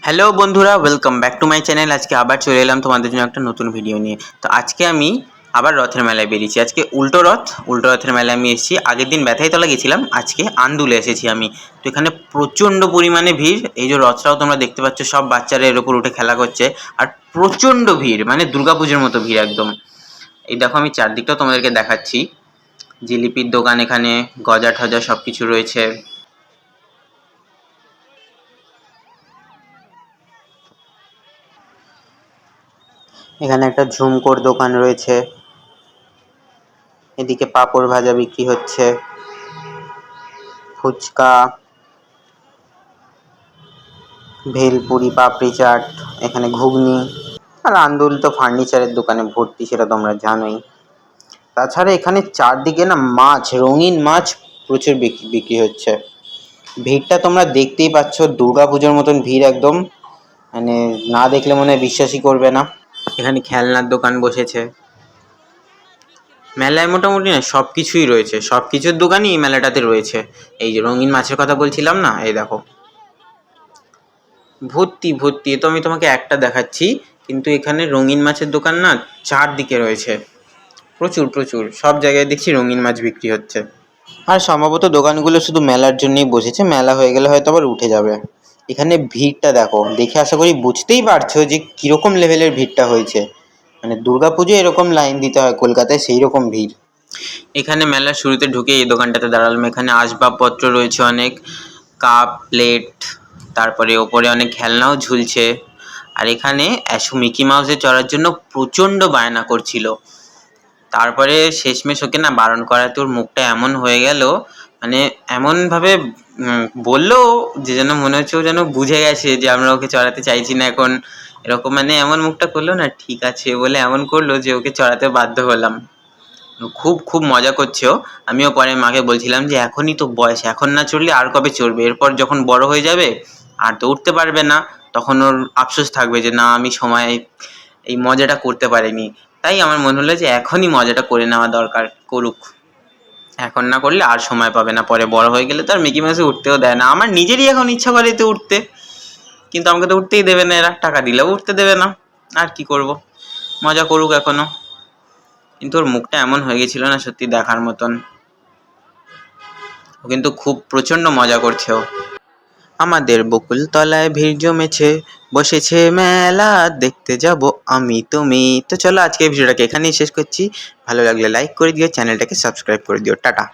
Hello বন্ধুরা, welcome back to my channel. আজকে আবার চলে এলাম তোমাদের জন্য একটা নতুন ভিডিও নিয়ে। তো আজকে আমি আবার রথের মেলায় বেরিয়েছি। আজকে উল্টো রথের মেলায় আমি এসেছি। আগের দিন ব্যথাইতলা গেছিলাম, আজকে আন্দুলে এসেছি আমি। তো এখানে প্রচণ্ড পরিমাণে ভিড়। এই যে রথটাও তোমরা দেখতে পাচ্ছ, সব বাচ্চারা এর ওপর উঠে খেলা করছে। আর প্রচণ্ড ভিড়, মানে দুর্গাপুজোর মতো ভিড় একদম। এই দেখো, আমি চারদিকটাও তোমাদেরকে দেখাচ্ছি। জিলিপির দোকান, এখানে গজা ঠজা সব কিছু রয়েছে। এখানে একটা ঝুমকোর দোকান রয়েছে। এদিকে পাঁপড় ভাজা বিক্রি হচ্ছে, ফুচকা, ভেলপুরি, পাপড়ি চাট, এখানে ঘুগনি। আর আন্দুল তো ফার্নিচারের দোকানে ভর্তি, সেটা তোমরা জানোই। তাছাড়া এখানে চারদিকে না মাছ, রঙিন মাছ প্রচুর বিক্রি হচ্ছে। ভিড়টা তোমরা দেখতেই পাচ্ছ, দুর্গাপুজোর মতন ভিড় একদম। মানে না দেখলে মনে হয় বিশ্বাসই করবে না। এখানে খেলনার দোকান বসেছে। মেলায় মোটামুটি না সব কিছুই রয়েছে, সব কিছুর দোকানই এই মেলাটাতে রয়েছে। এই যে রঙিন মাছের কথা বলছিলাম না, এই দেখো ভর্তি ভর্তি। এ তো আমি তোমাকে একটা দেখাচ্ছি, কিন্তু এখানে রঙিন মাছের দোকান না চারদিকে রয়েছে। প্রচুর প্রচুর সব জায়গায় দেখছি রঙিন মাছ বিক্রি হচ্ছে। আর সম্ভবত দোকানগুলো শুধু মেলার জন্যই বসেছে, মেলা হয়ে গেলে হয়তো আবার উঠে যাবে। এখানে ভিড়টা দেখো, দেখে আশা করি বুঝতেই পারছো যে কীরকম লেভেলের ভিড়টা হয়েছে। মানে দুর্গাপুজো এরকম লাইন দিতে হয় কলকাতায়, সেই রকম ভিড়। এখানে মেলার শুরুতে ঢুকে এই দোকানটাতে দাঁড়ালাম। এখানে আসবাবপত্র রয়েছে অনেক, কাপ প্লেট, তারপরে ওপরে অনেক খেলনাও ঝুলছে। আর এখানে মিকি মাউসে চড়ার জন্য প্রচণ্ড বায়না করছিল। তারপরে শেষমেশ ওকে না বারণ করাতে ওর মুখটা এমন হয়ে গেল, মানে এমনভাবে বললো যে যেন মনে হচ্ছে ও যেন বুঝে গেছে যে আমরা ওকে চড়াতে চাইছি না এখন। এরকম মানে এমন মুখটা করলো না, ঠিক আছে বলে এমন করলো যে ওকে চড়াতে বাধ্য হলাম। খুব খুব মজা করছে ও। আমিও পরে মাকে বলছিলাম যে এখনই তো বয়স, এখন না চড়লে আর কবে চড়বে? এরপর যখন বড় হয়ে যাবে আর তো উঠতে পারবে না, তখন ওর আফসোস থাকবে যে না, আমি সময় এই মজাটা করতে পারিনি। তাই আমার মনে হলো যে এখনই মজাটা করে নেওয়া দরকার, করুক। এখন না করলে আর সময় পাবে না, পরে বড় হয়ে গেলে তো আর মিকি মাউসে উঠতেও দেয় না। আমার নিজেরই এখন ইচ্ছা করে এতে উঠতে, কিন্তু আমাকে তো উঠতেই দেবে না, এরা টাকা দিলেও উঠতে দেবে না। আর কি করব, মজা করুক এখনো। কিন্তু ওর মুখটা এমন হয়ে গেছিল না, সত্যি দেখার মতন। ও কিন্তু খুব প্রচণ্ড মজা করছে ও। আমাদের বকুলতলায় ভিড় জমেছে, বসেছে মেলা, দেখতে যাব আমি তুমি। তো চলো আজকে ভিডিওটাকে এখানেই শেষ করছি। ভালো লাগলে লাইক করে দিও, চ্যানেলটাকে সাবস্ক্রাইব করে দিও। টাটা।